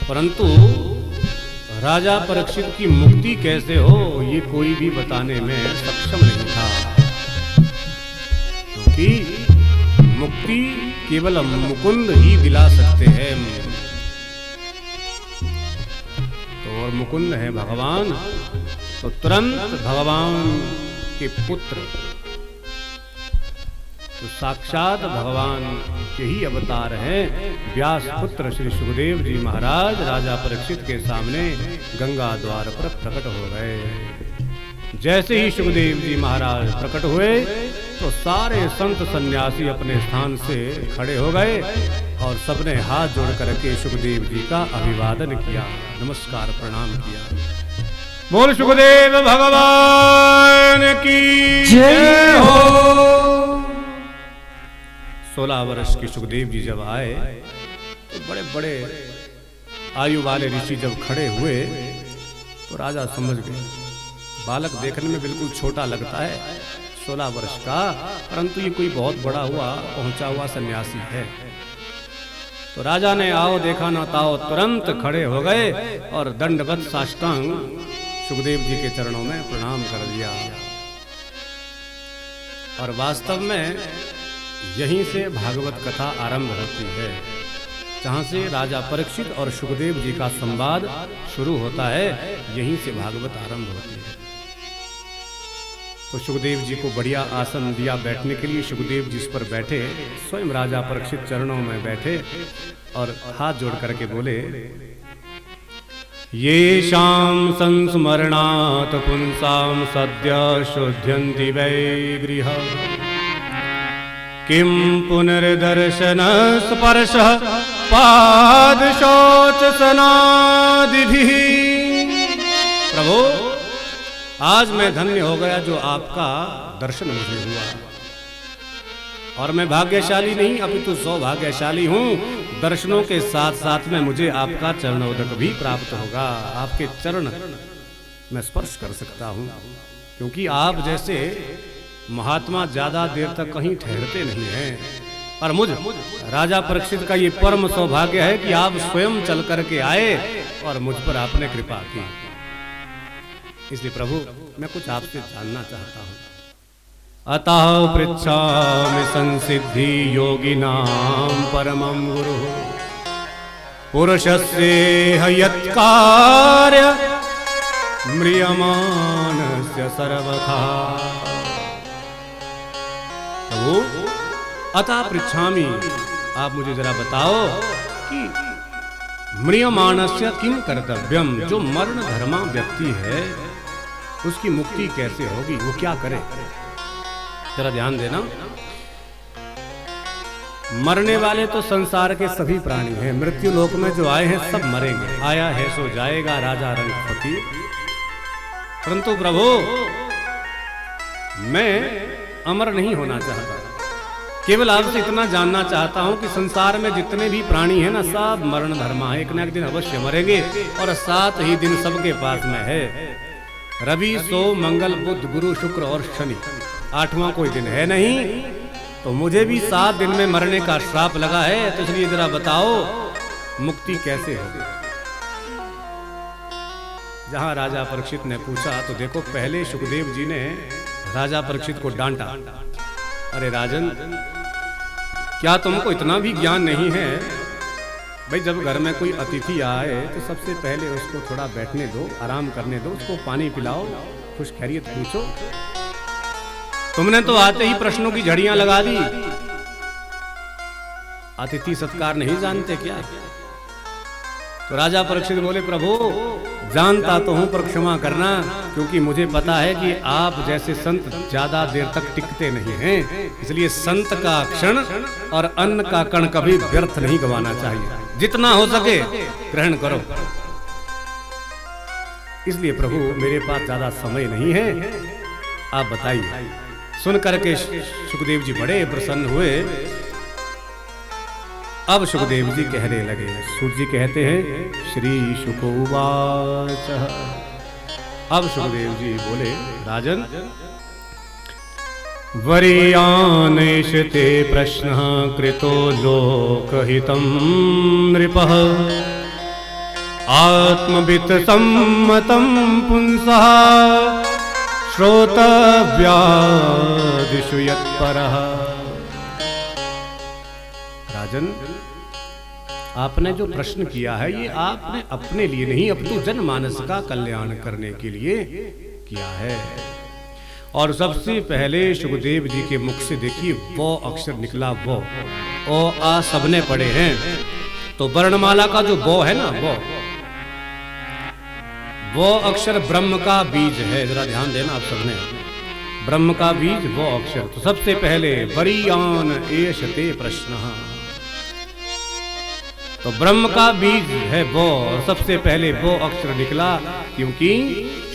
परंतु राजा परीक्षित की मुक्ति कैसे हो ये कोई भी बताने में सक्षम नहीं था, क्योंकि मुक्ति केवल मुकुंद ही दिला सकते हैं। तो और मुकुंद है भगवान, तो तुरंत भगवान के पुत्र तो साक्षात भगवान के ही अवतार हैं। व्यास पुत्र श्री सुखदेव जी महाराज राजा परीक्षित के सामने गंगा द्वार पर प्रकट हो गए। जैसे ही सुखदेव जी महाराज प्रकट हुए तो सारे संत सन्यासी अपने स्थान से खड़े हो गए और सबने हाथ जोड़ करके सुखदेव जी का अभिवादन किया, नमस्कार प्रणाम किया। बोल सुखदेव भगवान की जय हो। 16 वर्ष के सुखदेव जी जब आए तो बड़े बड़े आयु वाले ऋषि जब खड़े हुए तो राजा समझ गए, बालक देखने में बिल्कुल छोटा लगता है 16 वर्ष का, परंतु ये कोई बहुत बड़ा हुआ पहुंचा हुआ सन्यासी है। तो राजा ने आओ देखा ना ताओ तुरंत खड़े हो गए और दंडवत साष्टांग सुखदेव जी के चरणों में प्रणाम कर दिया। और वास्तव में यहीं से भागवत कथा आरंभ होती है, जहां से राजा परीक्षित और सुखदेव जी का संवाद शुरू होता है, यहीं से भागवत आरंभ होती है। तो सुखदेव जी को बढ़िया आसन दिया बैठने के लिए, सुखदेव जी इस पर बैठे, स्वयं राजा परीक्षित चरणों में बैठे और हाथ जोड़ करके बोले, ये शाम संस्मरणात् पुंसाम सद्य शुद्ध्यन्ति वै गृह किम पुनर्दर्शन स्पर्श पाद शौच सनादिभिः। प्रभु आज मैं धन्य हो गया जो आपका दर्शन मुझे हुआ, और मैं भाग्यशाली नहीं अपितु सौभाग्यशाली हूँ। दर्शनों के साथ साथ में मुझे आपका चरणोदक भी प्राप्त होगा, आपके चरण मैं स्पर्श कर सकता हूँ, क्योंकि आप जैसे महात्मा ज्यादा देर तक कहीं ठहरते नहीं हैं। और मुझ राजा परीक्षित का ये परम सौभाग्य है कि आप स्वयं चल करके आए और मुझ पर आपने कृपा की। इसलिए प्रभु मैं कुछ आपसे जानना चाहता हूँ। अतः पृच्छामि संसिद्धि योगिनां परमं गुरु पुरुषस्य यत्कार्य म्रियमाणस्य सर्वथा। प्रभु अतः पृच्छामि, आप मुझे जरा बताओ कि म्रियमाणस्य किम कर्तव्यम, जो मरण धर्मा व्यक्ति है उसकी मुक्ति कैसे होगी, वो क्या करे। जरा ध्यान देना, मरने वाले तो संसार के सभी प्राणी हैं, मृत्यु लोक में जो आए हैं सब मरेंगे, आया है सो जाएगा राजा रंग फकीर। परंतु प्रभु मैं अमर नहीं होना चाहता, केवल आपसे इतना जानना चाहता हूं कि संसार में जितने भी प्राणी हैं ना सब मरण धर्मा है, एक ना एक दिन अवश्य मरेंगे, और 7 ही दिन सबके पास में है, रवि सोम मंगल बुध गुरु शुक्र और शनि, 8वां कोई दिन है नहीं। तो मुझे भी 7 दिन में मरने का श्राप लगा है, तो इसलिए जरा बताओ मुक्ति कैसे होगी। जहां राजा परीक्षित ने पूछा तो देखो पहले सुखदेव जी ने राजा परीक्षित को डांटा, अरे राजन क्या तुमको इतना भी ज्ञान नहीं है भाई, जब घर में कोई अतिथि आए तो सबसे पहले उसको थोड़ा बैठने दो, आराम करने दो, उसको पानी पिलाओ, खुश खैरियत पूछो। तुमने तो आते ही प्रश्नों की झड़ियां लगा दी। अतिथि सत्कार नहीं जानते क्या? तो राजा परीक्षित बोले, प्रभु जानता तो हूं पर क्षमा करना, क्योंकि मुझे पता है कि आप जैसे संत ज्यादा देर तक टिकते नहीं हैं, इसलिए संत का क्षण और अन्न का कण कभी व्यर्थ नहीं गंवाना चाहिए, जितना हो सके ग्रहण करो। इसलिए प्रभु मेरे पास ज्यादा समय नहीं है, आप बताइए। सुन करके सुखदेव जी बड़े प्रसन्न हुए। अब सुखदेव जी कहने लगे, सूत जी कहते हैं श्री शुकोवाच। अब सुखदेव जी बोले, राजन वरीयानेशते प्रश्नः कृतो लोकहितं नृपः आत्मवित् सम्मतं पुंसः श्रोतव्यादिषु यत्परः। राजन, आपने जो प्रश्न किया है ये आपने अपने लिए नहीं अपितु जनमानस का कल्याण करने के लिए किया है। और सबसे पहले सुखदेव जी के मुख से देखिए वो अक्षर निकला, वो ओ आ सबने पढ़े हैं। तो वर्णमाला का जो वो है ना, वो अक्षर ब्रह्म का बीज है। जरा ध्यान देना आप सबने, ब्रह्म का बीज वो अक्षर। तो सबसे पहले वरीयान एषते प्रश्न, तो ब्रह्म का बीज है वो, और सबसे पहले वो अक्षर निकला, क्योंकि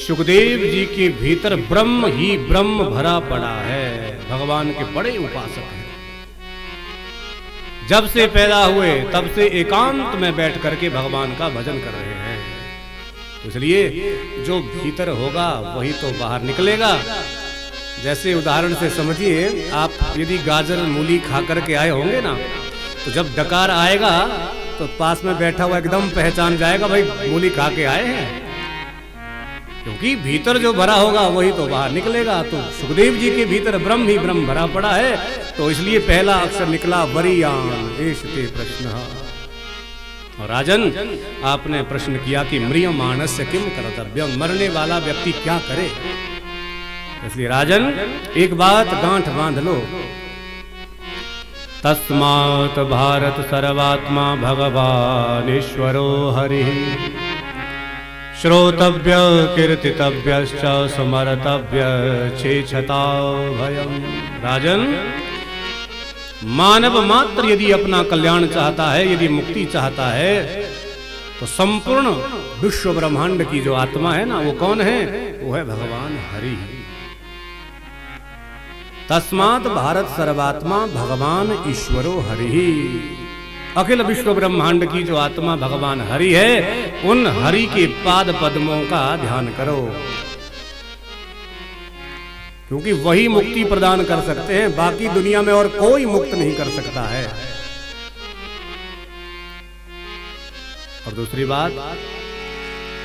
सुखदेव जी के भीतर ब्रह्म ही ब्रह्म भरा पड़ा है। भगवान के बड़े उपासक हैं, जब से पैदा हुए तब से एकांत में बैठ करके भगवान का भजन कर रहे हैं। तो इसलिए जो भीतर होगा वही तो बाहर निकलेगा। जैसे उदाहरण से समझिए, आप यदि गाजर मूली खा करके आए होंगे ना, तो जब डकार आएगा तो पास में बैठा हुआ एकदम पहचान जाएगा, भाई मूली खा के आए हैं, क्योंकि भीतर जो भरा होगा वही तो बाहर निकलेगा। तो सुखदेव जी के भीतर ब्रह्म ही ब्रह्म भरा पड़ा है, तो इसलिए पहला अक्षर निकला वरीयान एषते प्रश्न। और राजन, आपने प्रश्न किया कि म्रियमाणस्य किम कर्तव्यम, मरने वाला व्यक्ति क्या करे। इसलिए राजन एक बात गांठ बांध लो, तस्मात् भारत सर्वात्मा भगवानीश्वरो हरिः श्रोतव्य कीर्तितव्यश्च स्मर्तव्य चेच्छता भयम्। राजन, मानव मात्र यदि अपना कल्याण चाहता है, यदि मुक्ति चाहता है, तो संपूर्ण विश्व ब्रह्मांड की जो आत्मा है ना, वो कौन है? वो है भगवान हरि। तस्मात् भारत सर्वात्मा भगवान ईश्वरो हरि। अखिल विश्व ब्रह्मांड की जो आत्मा भगवान हरि है, उन हरि के पाद पद्मों का ध्यान करो, क्योंकि वही मुक्ति प्रदान कर सकते हैं, बाकी दुनिया में और कोई मुक्त नहीं कर सकता है। और दूसरी बात,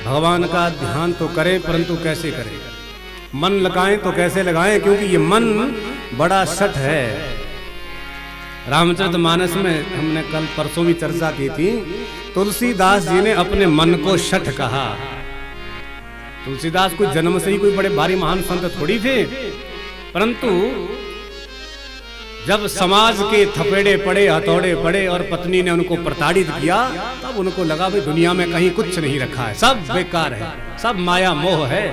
भगवान का ध्यान तो करें, परंतु कैसे करें? मन लगाएं तो कैसे लगाएं, क्योंकि ये मन बड़ा शठ है। रामचरितमानस में हमने कल परसों भी चर्चा की थी, तुलसीदास जी ने अपने मन को शठ कहा। तुलसीदास कोई जन्म से ही कोई बड़े भारी महान संत थोड़ी थे, परंतु जब समाज के थपेड़े पड़े, हथौड़े पड़े और पत्नी ने उनको प्रताड़ित किया, तब उनको लगा भाई दुनिया में कहीं कुछ नहीं रखा है, सब बेकार है, सब माया मोह है,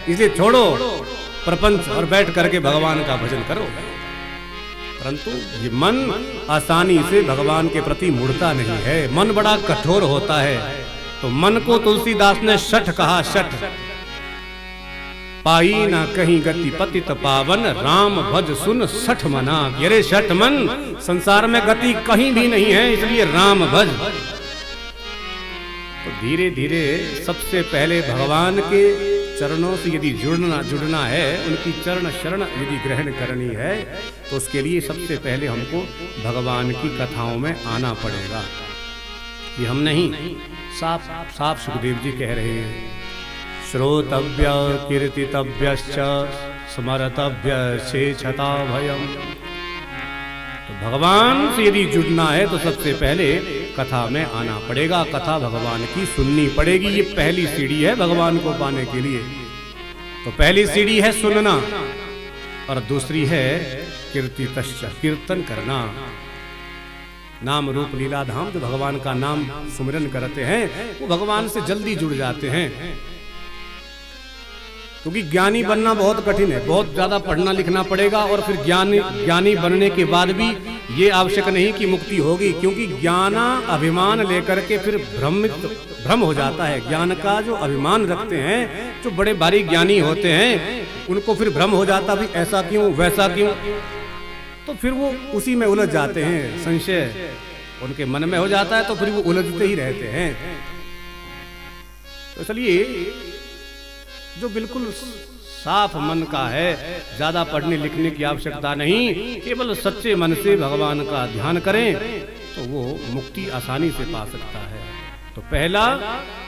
इसलिए छोड़ो प्रपंच और बैठ करके भगवान का भजन करो। परंतु ये मन आसानी से भगवान के प्रति मुड़ता नहीं है, मन बड़ा कठोर होता है। तो मन को तुलसीदास ने शठ कहा, शठ। पाई ना कहीं गति पतित पावन, राम भज सुन शठ मना। अरे शठ मन, संसार में गति कहीं भी नहीं है, इसलिए राम भज। तो धीरे धीरे सबसे पहले भगवान के चरणों से यदि जुड़ना है, उनकी चरण शरण यदि ग्रहण करनी है, तो उसके लिए सबसे पहले हमको भगवान की कथाओं में आना पड़ेगा। ये हम नहीं, साफ साफ सुखदेव जी कह रहे हैं, श्रोतव्य कीर्तितव्यश्च स्मर्तव्य चेच्छता भयम्। तो भगवान से यदि जुड़ना है तो सबसे पहले कथा में आना पड़ेगा, कथा भगवान की सुननी पड़ेगी। ये पहली सीढ़ी है भगवान को पाने के लिए। तो पहली सीढ़ी है सुनना, और दूसरी है कीर्तितश्च, कीर्तन करना। नाम रूप लीला धाम, जो भगवान का नाम सुमिरन करते हैं वो भगवान से जल्दी जुड़ जाते हैं। क्योंकि ज्ञानी बनना बहुत कठिन है, बहुत ज्यादा पढ़ना लिखना पड़ेगा, और फिर ज्ञानी बनने के बाद भी ये आवश्यक नहीं कि मुक्ति होगी, क्योंकि ज्ञाना अभिमान लेकर के फिर भ्रम हो जाता है। ज्ञान का जो अभिमान रखते हैं, जो बड़े भारी ज्ञानी होते हैं, उनको फिर भ्रम हो जाता भी ऐसा क्यों वैसा क्यों, तो फिर वो उसी में उलझ जाते हैं, संशय उनके मन में हो जाता है, तो फिर वो उलझते ही रहते हैं। तो इसलिए जो बिल्कुल साफ मन का है, ज्यादा पढ़ने लिखने की आवश्यकता नहीं, केवल सच्चे मन से भगवान का ध्यान करें तो वो मुक्ति आसानी से पा सकता है। तो पहला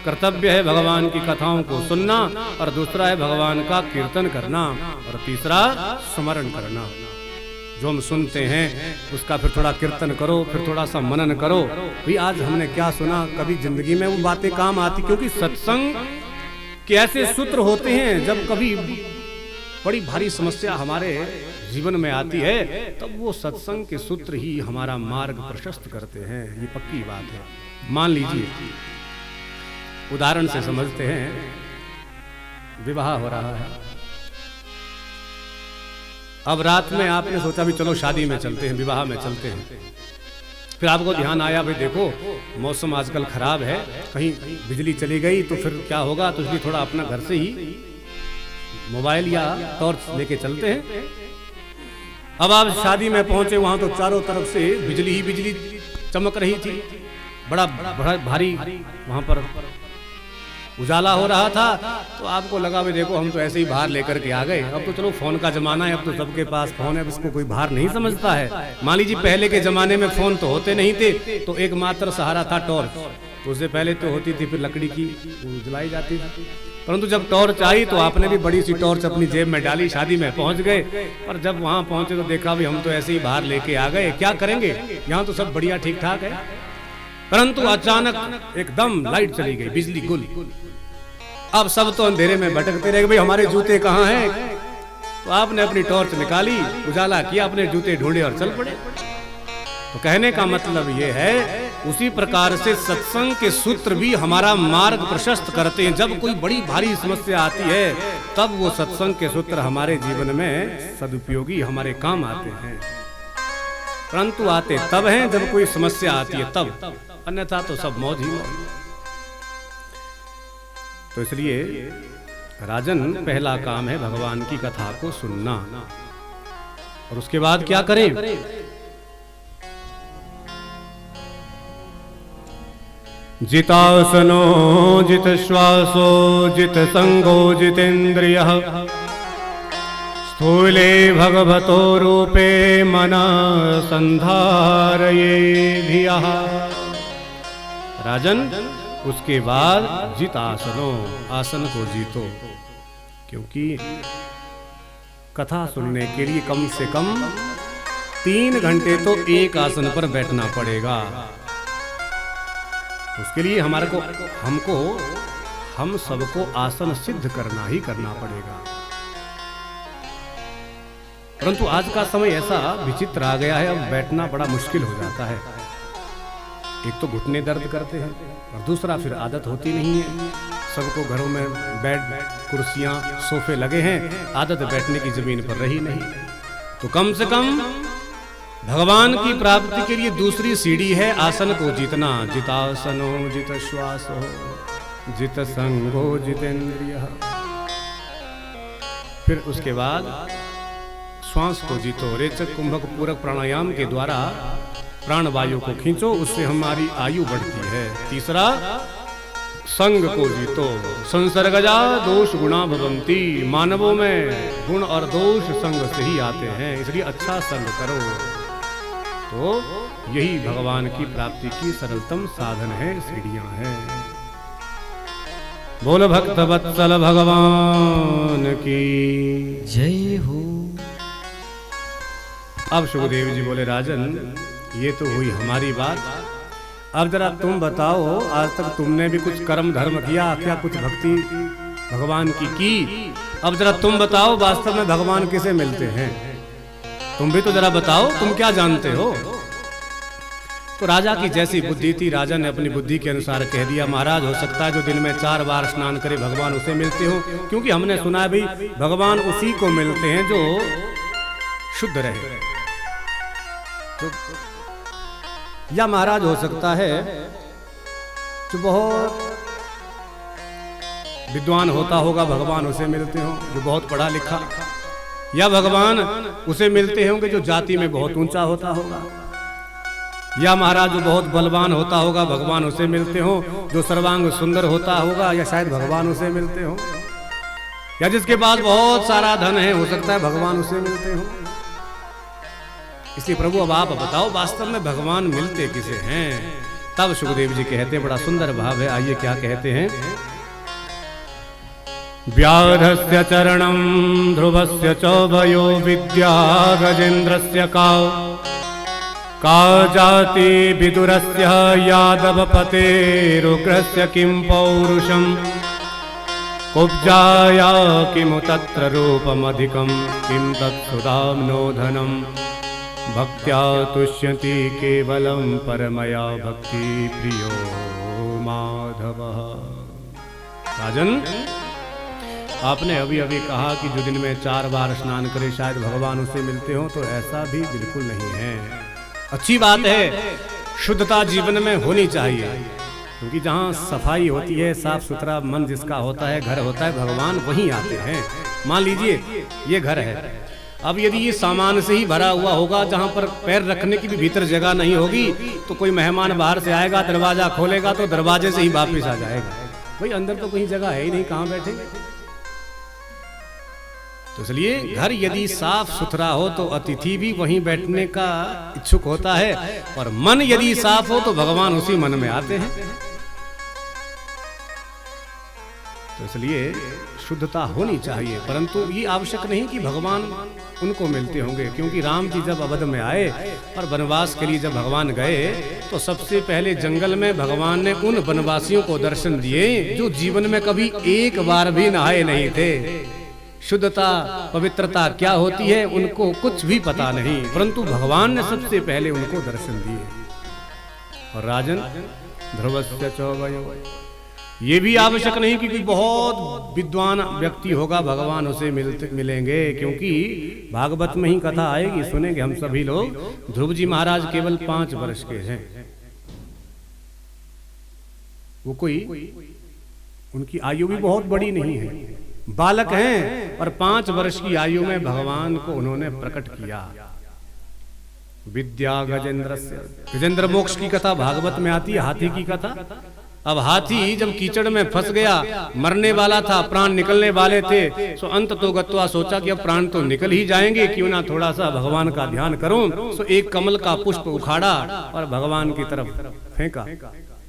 कर्तव्य है भगवान की कथाओं को सुनना, और दूसरा है भगवान का कीर्तन करना, और तीसरा स्मरण करना। जो हम सुनते हैं उसका फिर थोड़ा कीर्तन करो, फिर थोड़ा सा मनन करो, भाई आज हमने क्या सुना, कभी जिंदगी में वो बातें काम आती। क्योंकि सत्संग के ऐसे सूत्र होते हैं, जब कभी बड़ी भारी समस्या हमारे जीवन में आती है, तब वो सत्संग के सूत्र ही हमारा मार्ग प्रशस्त करते हैं। ये पक्की बात है। मान लीजिए, उदाहरण से समझते हैं, विवाह हो रहा है, अब रात में आपने सोचा भी चलो शादी में चलते हैं, विवाह में चलते हैं। फिर आपको ध्यान आया भाई देखो मौसम आजकल खराब है, कहीं बिजली चली गई तो फिर क्या होगा, तो इसलिए थोड़ा अपना घर से ही मोबाइल या टॉर्च लेके चलते हैं। अब आप शादी में पहुंचे, वहां तो चारों तरफ से बिजली ही बिजली चमक रही थी, बड़ा भारी वहां पर उजाला हो रहा था। तो आपको लगा भाई देखो हम तो ऐसे ही बाहर लेकर के आ गए, अब तो चलो फोन का जमाना है, अब तो सबके पास फोन है, इसको कोई बाहर नहीं समझता है। मान लीजिए पहले के जमाने में फोन तो होते नहीं थे, तो एकमात्र सहारा था टॉर्च। तो उससे पहले तो होती थी फिर लकड़ी की जलाई जाती थी, परंतु जब टॉर्च आई तो आपने भी बड़ी सी टॉर्च अपनी जेब में डाली, शादी में पहुंच गए। पर जब वहां पहुंचे तो देखा भी हम तो ऐसे ही बाहर लेके आ गए, क्या करेंगे, यहाँ तो सब बढ़िया ठीक ठाक है। परंतु अचानक एकदम लाइट चली गई, बिजली गुल। अब सब तो अंधेरे में भटकते रह गए, भाई हमारे जूते कहाँ हैं। तो आपने अपनी टॉर्च निकाली, उजाला किया, अपने जूते ढूंढे और चल पड़े। तो कहने का मतलब ये है, उसी प्रकार से सत्संग के सूत्र भी हमारा मार्ग प्रशस्त करते हैं। जब कोई बड़ी भारी समस्या आती है, तब वो सत्संग के सूत्र हमारे जीवन में सदुपयोगी हमारे काम आते हैं। परंतु आते तब हैं जब कोई समस्या आती है, तब, अन्यथा तो सब मौज ही मौज। तो इसलिए राजन, पहला काम है भगवान की कथा को सुनना, और उसके बाद क्या करें, जितासनो जित श्वासो जित संगो जितेन्द्रियः स्थूले भगवतो रूपे मना संधारये धियः। राजन, उसके बाद जित आसनो, आसन को जीतो, क्योंकि कथा सुनने के लिए कम से कम 3 घंटे तो एक आसन पर बैठना पड़ेगा। उसके लिए हम सबको आसन सिद्ध करना ही करना पड़ेगा। परंतु आज का समय ऐसा विचित्र आ गया है, अब बैठना बड़ा मुश्किल हो जाता है। एक तो घुटने दर्द करते हैं, और दूसरा फिर आदत होती नहीं है। सबको घरों में बेड, कुर्सियां, सोफे लगे हैं, आदत बैठने की जमीन पर रही नहीं। तो कम से कम भगवान की प्राप्ति के लिए दूसरी सीढ़ी है आसन को जीतना। जितासनो जित श्वासो जित संगो जितेन्द्रियः। फिर उसके बाद श्वास को जीतो, रेचक कुंभक पूरक प्राणायाम के द्वारा प्राण वायु को खींचो, उससे हमारी आयु बढ़ती है। तीसरा, संग को जीतो, संसर्गजा दोष गुणा भवंती। मानवों में गुण और दोष संग से ही आते हैं, इसलिए अच्छा संग करो। तो यही भगवान की प्राप्ति की सरलतम साधन है, सीढ़ियां हैं। बोल भक्त वत्सल भगवान की जय हो। अब सुखदेव जी बोले, राजन ये तो हुई हमारी बात, अब जरा तुम बताओ, आज तक तुमने भी कुछ कर्म धर्म किया क्या, कुछ भक्ति भगवान की? अब जरा तुम बताओ, वास्तव में भगवान किसे मिलते हैं? तुम भी तो जरा बताओ, तुम क्या जानते हो? तो राजा की जैसी बुद्धि थी, राजा ने अपनी बुद्धि के अनुसार कह दिया, महाराज हो सकता है जो दिन में 4 बार स्नान करे भगवान उसे मिलते हो, क्योंकि हमने सुना है भाई भगवान उसी को मिलते हैं जो शुद्ध रहे। तो या महाराज हो सकता है जो बहुत विद्वान होता होगा भगवान उसे मिलते हो, जो बहुत पढ़ा लिखा, या भगवान उसे मिलते होंगे जो जाति में बहुत ऊंचा होता होगा, या महाराज जो बहुत बलवान होता होगा भगवान उसे मिलते हो, जो सर्वांग सुंदर होता होगा, या शायद भगवान उसे मिलते हो, या जिसके पास बहुत सारा धन है, हो सकता है भगवान उसे मिलते हो। इसलिए प्रभु अब आप बताओ, वास्तव में भगवान मिलते किसे हैं? तब सुखदेव जी कहते, बड़ा सुंदर भाव है, आइए क्या कहते हैं। व्याधस्य चरणं ध्रुवस्य चौभयो विद्या गजेन्द्रस्य का जाति विदुरस्य यादवपतेरुग्रस्य किं पौरुषम् कुब्जाया किमु तत्र रूपमधिकं किं तत्सुधाम्नो धनं भक्त्या तुष्यति केवलं परमया भक्ति प्रियो माधवः। राजन, आपने अभी अभी कहा कि जो दिन में 4 बार स्नान करे शायद भगवान उसे मिलते हो, तो ऐसा भी बिल्कुल नहीं है। अच्छी बात है, शुद्धता जीवन में होनी चाहिए, क्योंकि जहाँ सफाई होती है, साफ सुथरा मन जिसका होता है, घर होता है, भगवान वहीं आते हैं। मान लीजिए ये घर है, अब यदि ये सामान से ही भरा हुआ होगा, जहाँ पर पैर रखने की भी भीतर जगह नहीं होगी, तो कोई मेहमान बाहर से आएगा, दरवाजा खोलेगा तो दरवाजे से ही वापिस आ जाएगा। भाई अंदर तो कहीं जगह है ही नहीं, कहाँ बैठे। तो इसलिए घर यदि साफ सुथरा हो तो अतिथि भी वहीं बैठने का इच्छुक होता है, और मन यदि साफ हो तो भगवान उसी मन में आते हैं। तो इसलिए शुद्धता होनी चाहिए, परंतु ये आवश्यक नहीं कि भगवान उनको मिलते होंगे, क्योंकि राम जी जब अवध में आए और वनवास के लिए जब भगवान गए, तो सबसे पहले जंगल में भगवान ने उन वनवासियों को दर्शन दिए जो जीवन में कभी एक बार भी नहाए नहीं थे। शुद्धता पवित्रता क्या होती है उनको कुछ भी पता नहीं, परंतु भगवान ने सबसे पहले उनको दर्शन दिए। और राजन, ध्रुवस्य चौभयो, ये भी आवश्यक नहीं कि कोई बहुत विद्वान व्यक्ति होगा भगवान उसे मिलेंगे, क्योंकि भागवत में ही कथा आएगी, सुनेंगे हम सभी लोग। ध्रुव जी महाराज केवल 5 वर्ष के हैं, वो कोई उनकी आयु भी बहुत बड़ी नहीं है, बालक हैं, और 5 वर्ष की आयु में भगवान को उन्होंने प्रकट किया। विद्या गजेंद्र मोक्ष की कथा भागवत में आती है, हाथी की कथा। अब हाथी जब कीचड़ में फंस गया, मरने वाला था, प्राण निकलने वाले थे, सो अंत तो गत्वा सोचा कि अब प्राण तो निकल ही जाएंगे, क्यों ना थोड़ा सा भगवान का ध्यान करूं। सो एक कमल का पुष्प उखाड़ा और भगवान की तरफ फेंका,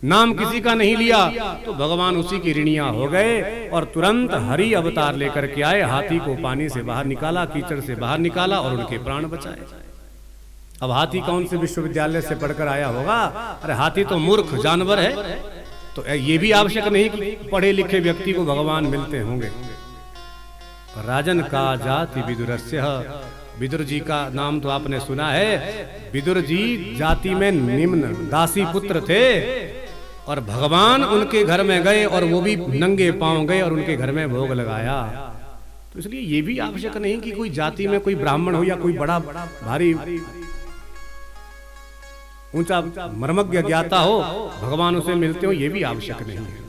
नाम किसी का नहीं लिया, तो भगवान उसी की ऋणिया हो गए और तुरंत हरि अवतार लेकर के आए, हाथी को पानी से बाहर निकाला, कीचड़ से बाहर निकाला और उनके प्राण बचाए। अब हाथी कौन से विश्वविद्यालय से पढ़कर आया होगा? अरे हाथी तो मूर्ख जानवर है, तो ये भी आवश्यक नहीं कि पढ़े लिखे व्यक्ति को भगवान मिलते होंगे। राजन का जाति विदुरस्य, विदुर जी का नाम तो आपने सुना है। विदुर जी जाति में निम्न दासी पुत्र थे, और भगवान उनके घर में गए और वो भी नंगे पांव गए और उनके घर में भोग लगाया। तो इसलिए ये भी आवश्यक नहीं कि कोई जाति में कोई ब्राह्मण हो या कोई बड़ा भारी ऊंचा मर्मज्ञ ज्ञाता हो, भगवान उसे मिलते हो, ये भी आवश्यक नहीं है।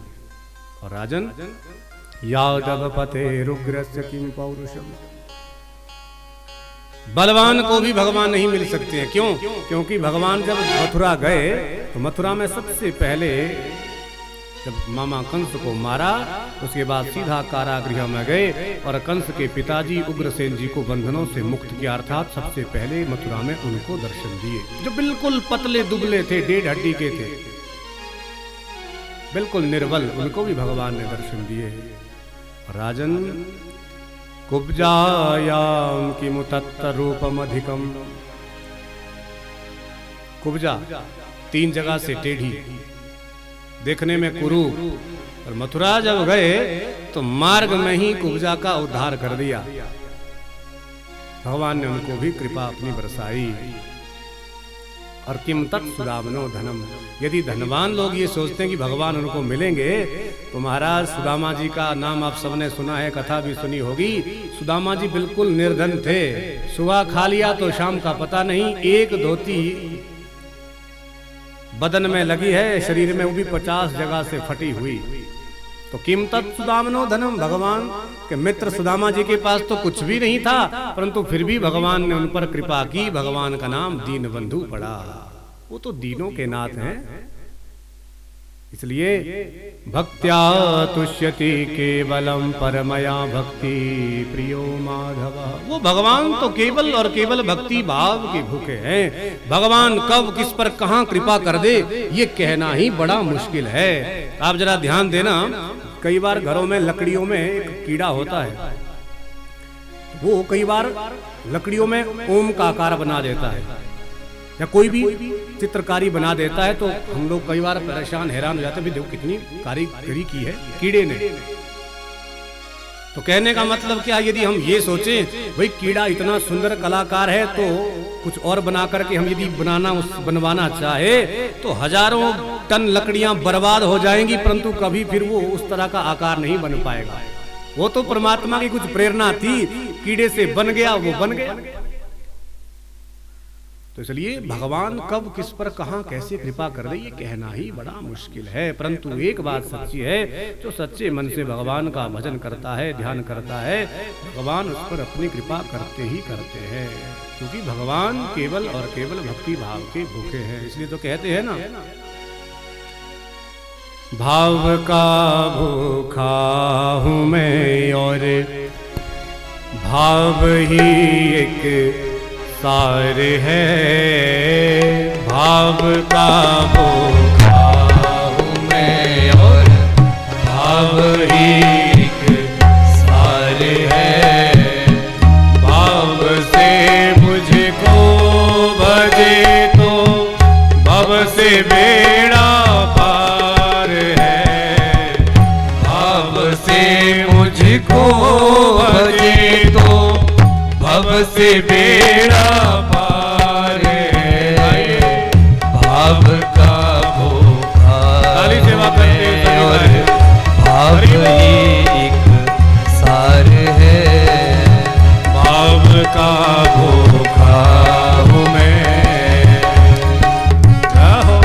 और राजन, यादव पते रुग्रस्य किम पौरुषम, बलवान को भी भगवान नहीं मिल सकते हैं। क्यों? क्योंकि भगवान जब मथुरा गए तो मथुरा में सबसे पहले जब मामा कंस को मारा, उसके बाद सीधा कारागृह में गए और कंस के पिताजी उग्रसेन जी को बंधनों से मुक्त किया, अर्थात सबसे पहले मथुरा में उनको दर्शन दिए, जो बिल्कुल पतले दुबले थे, 1.5 हड्डी के थे, बिल्कुल निर्बल, उनको भी भगवान ने दर्शन दिए। राजन, कुब्जायाम किमु तत्र रूपम अधिकम, कुब्जा 3 जगह से टेढ़ी, देखने में कुरूप, और मथुरा जब गए तो मार्ग में ही कुब्जा का उद्धार कर दिया। भगवान ने उनको भी कृपा अपनी बरसाई। और किम तत् सुदामनो धनम, यदि धनवान लोग ये सोचते हैं कि भगवान उनको मिलेंगे, तो महाराज सुदामा जी का नाम आप सबने सुना है, कथा भी सुनी होगी। सुदामा जी बिल्कुल निर्धन थे, सुबह खा लिया तो शाम का पता नहीं, एक धोती बदन में लगी है, शरीर में वो भी 50 जगह से फटी हुई। तो किम तत् सुदामनो धनम, भगवान के मित्र सुदामा जी के पास तो कुछ भी नहीं था, परंतु फिर भी भगवान ने उन पर कृपा की, भगवान का नाम दीनबंधु पड़ा। वो तो दीनों के नाथ हैं, इसलिए भक्त्या तुष्यति केवलम परमया भक्ति प्रियो माधव। वो भगवान तो केवल और केवल भक्ति भाव के भूखे हैं। भगवान कब किस पर कहां कृपा कर दे ये कहना ही बड़ा मुश्किल है। आप जरा ध्यान देना, कई बार घरों में लकड़ियों में एक कीड़ा होता है, वो कई बार लकड़ियों में ओम का आकार बना देता है या कोई भी चित्रकारी बना देता है, तो हम लोग कई बार परेशान हैरान हो जाते हैं, देखो कितनी कारीगरी की है कीड़े ने। तो कहने का मतलब क्या, यदि हम ये सोचें भाई कीड़ा इतना सुंदर कलाकार है तो कुछ और बना करके हम यदि बनवाना चाहे तो हजारों टन लकड़ियां बर्बाद हो जाएंगी, परंतु कभी फिर वो उस तरह का आकार नहीं बन पाएगा। वो तो परमात्मा की कुछ प्रेरणा थी, कीड़े से बन गया, वो बन गया। तो इसलिए भगवान कब किस पर कहां कैसे कृपा कर दे ये कहना ही बड़ा मुश्किल है। परंतु एक बात सच्ची है, जो सच्चे मन से भगवान का भजन करता है, ध्यान करता है, भगवान उस पर अपनी कृपा करते ही करते हैं, क्योंकि भगवान केवल और केवल भक्ति भाव के भूखे हैं। इसलिए तो कहते हैं ना, भाव का भूखा हूं मैं और भाव ही एक सार है। भाव का भूखा हूं मैं और भाव ही एक सार है। भाव से मुझको भजे तो भव से बेड़ा पार है। भाव से मुझको भजे तो भव से बेड़ा पार है। भाव का भूखा मैं और भाव ही एक सार है। भाव का भूखा हूँ मैं। क्या हो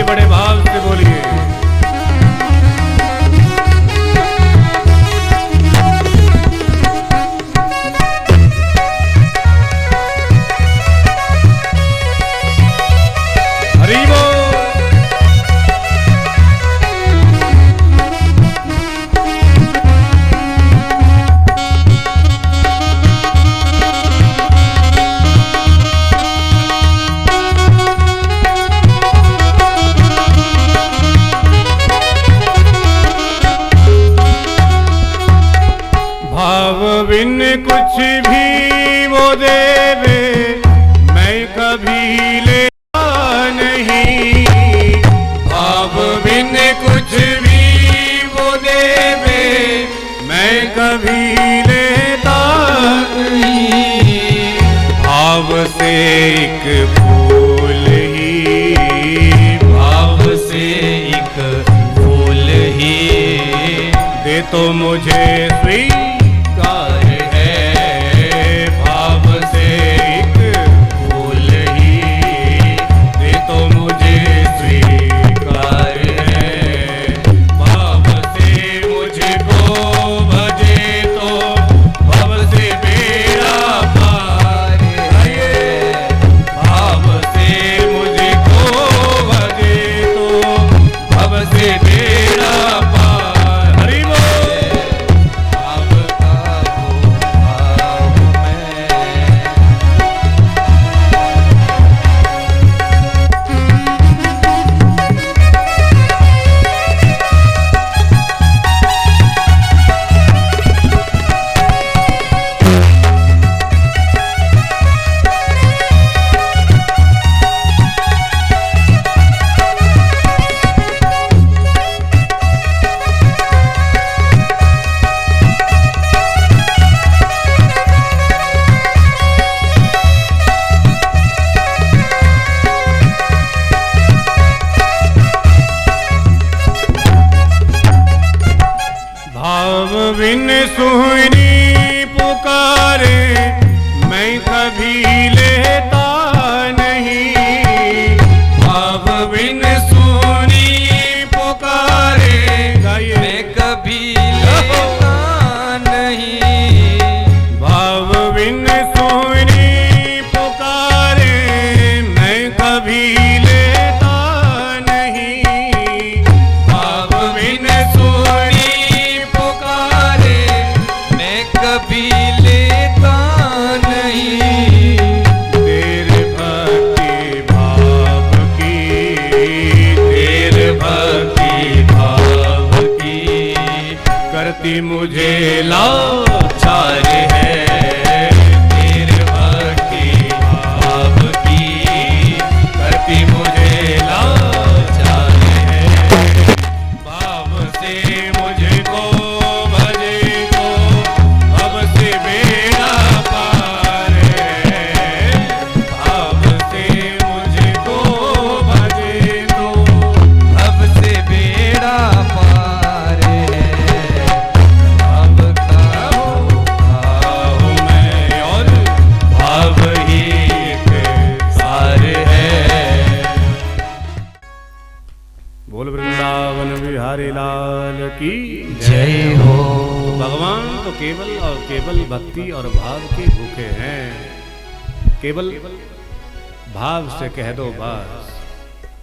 बड़े भाव से बोलिए। हरि बोल। बिन कुछ भी वो देवे मैं कभी लेता नहीं। भाव बिन कुछ भी वो देवे मैं कभी लेता नहीं। भाव से एक फूल ही, भाव से एक फूल ही दे तो मुझे स्वीकार है। भाव से एक फूल ही दे तो मुझे स्वीकार है। भाव से मुझको भजे तो भव से बेड़ा पार है। भाव से मुझको भजे तो भव से बेड़ा पार। हरि बोल। बिन सुहनी पुकारे मैं कभी लेता नहीं। भाव बिन सुहनी पुकारे मैं कभी लेता नहीं। मुझे लाचार है, तेरे भक्ति भाव की करती मुझे लाचार है। भाव से मुझको भजे तो अब से बेड़ा पार है। भाव से मुझको भजे तो अब से बेड़ा पार है। अब का हूँ मैं और भाव ही एक सार है। बोल वृंदावन बिहारी लाल की जय हो। भगवान तो केवल और केवल भक्ति और भाव के भूखे हैं। केवल भाव से कह दो बस,